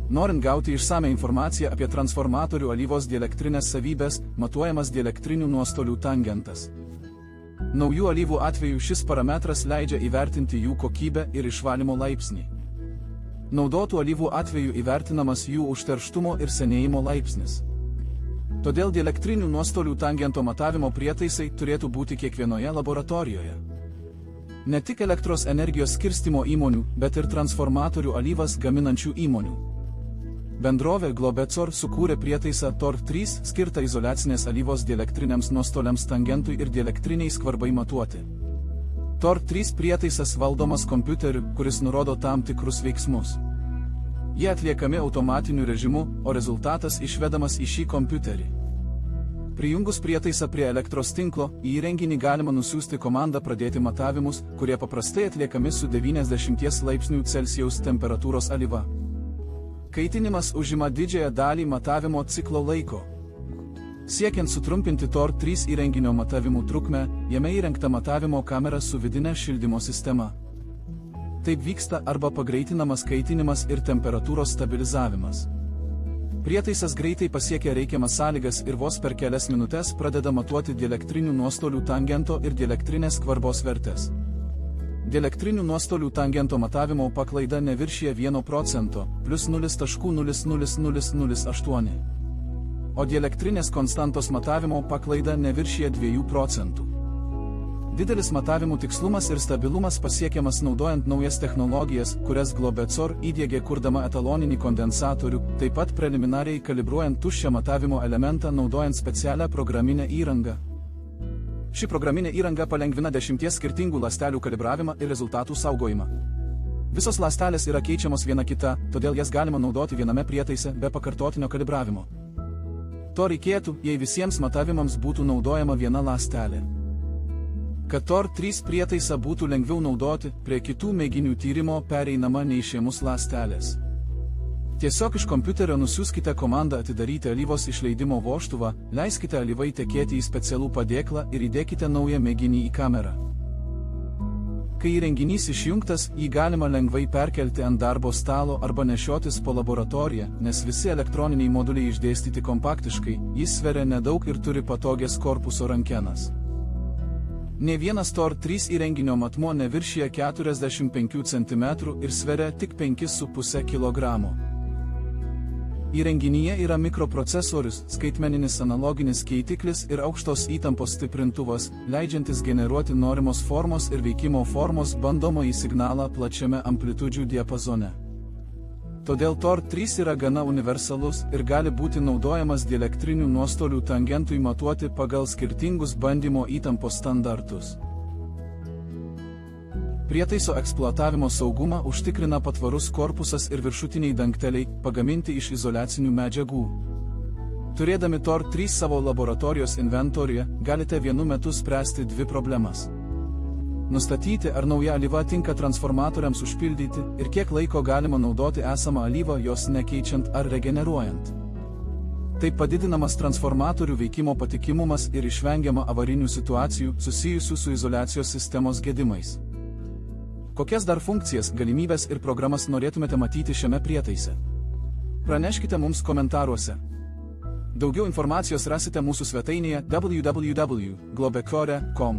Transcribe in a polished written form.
Norint gauti išsame informaciją apie transformatorių alyvos dielektrinės savybės, matuojamas dielektrinių nuostolių tangentas. Naujų alyvų atveju šis parametras leidžia įvertinti jų kokybę ir išvalymo laipsnį. Naudotų alyvų atveju įvertinamas jų užterštumo ir senėjimo laipsnis. Todėl dielektrinių nuostolių tangento matavimo prietaisai turėtų būti kiekvienoje laboratorijoje. Ne tik elektros energijos skirstymo įmonių, bet ir transformatorių alyvas gaminančių įmonių. Bendrovė Globecor sukūrė prietaisą TOR3 skirtą izoliacinės alyvos dielektriniams nuostoliams tangentui ir dielektriniai skvarbai matuoti. TOR3 prietaisas valdomas kompiuteriu, kuris nurodo tam tikrus veiksmus. Jie atliekami automatiniu režimu, o rezultatas išvedamas į šį kompiuterį. Prijungus prietaisą prie elektros tinklo, į įrenginį galima nusiųsti komandą pradėti matavimus, kurie paprastai atliekami su 90 laipsnių Celsijaus temperatūros alyva. Kaitinimas užima didžiąją dalį matavimo ciklo laiko. Siekiant sutrumpinti TOR3 įrenginio matavimų trukmę, jame įrengta matavimo kamera su vidine šildymo sistema. Taip vyksta arba pagreitinamas kaitinimas ir temperatūros stabilizavimas. Prietaisas greitai pasiekia reikiamas sąlygas ir vos per kelias minutes pradeda matuoti dielektrinių nuostolių tangento ir dielektrinės skvarbos vertes. Dielektrinių nuostolių tangento matavimo paklaida neviršija 1%, plus 0,00008, o dielektrinės konstantos matavimo paklaida neviršija 2%. Didelis matavimų tikslumas ir stabilumas pasiekiamas naudojant naujas technologijas, kurias Globecor įdiegė kurdama etaloninį kondensatorių, taip pat preliminariai kalibruojant tuščią matavimo elementą naudojant specialią programinę įrangą. Ši programinė įranga palengvina 10 skirtingų ląstelių kalibravimą ir rezultatų saugojimą. Visos ląstelės yra keičiamos viena kita, todėl jas galima naudoti viename prietaise be pakartotinio kalibravimo. To reikėtų, jei visiems matavimams būtų naudojama viena ląstelė. Kad TOR3 prietaisą būtų lengviau naudoti, prie kitų mėginių tyrimo pereinama neišėmus ląstelės. Tiesiog iš kompiuterio nusiųskite komandą atidaryti alyvos išleidimo vožtuvą, leiskite alyvai tekėti į specialų padėklą ir įdėkite naują mėginį į kamerą. Kai įrenginys išjungtas, jį galima lengvai perkelti ant darbo stalo arba nešiotis po laboratoriją, nes visi elektroniniai moduliai išdėstyti kompaktiškai, jis sveria nedaug ir turi patogias korpuso rankenas. Nė vienas TOR3 įrenginio matmuo neviršija 45 cm ir sveria tik 5,5 kg. Įrenginyje yra mikroprocesorius, skaitmeninis analoginis keitiklis ir aukštos įtampos stiprintuvas, leidžiantis generuoti norimos formos ir veikimo formos bandomąjį signalą plačiame amplitudžių diapazone. Todėl TOR3 yra gana universalus ir gali būti naudojamas dielektrinių nuostolių tangentui matuoti pagal skirtingus bandymo įtampos standartus. Prietaiso eksploatavimo saugumą užtikrina patvarus korpusas ir viršutiniai dangteliai, pagaminti iš izoliacinių medžiagų. Turėdami TOR3 savo laboratorijos inventoriuje, galite vienu metu spręsti dvi problemas. Nustatyti, ar nauja alyva tinka transformatoriams užpildyti ir kiek laiko galima naudoti esamą alyvą jos nekeičiant ar regeneruojant. Taip padidinamas transformatorių veikimo patikimumas ir išvengiama avarinių situacijų susijusių su izoliacijos sistemos gedimais. Kokias dar funkcijas, galimybes ir programas norėtumėte matyti šiame prietaise? Praneškite mums komentaruose. Daugiau informacijos rasite mūsų svetainėje www.globecor.com.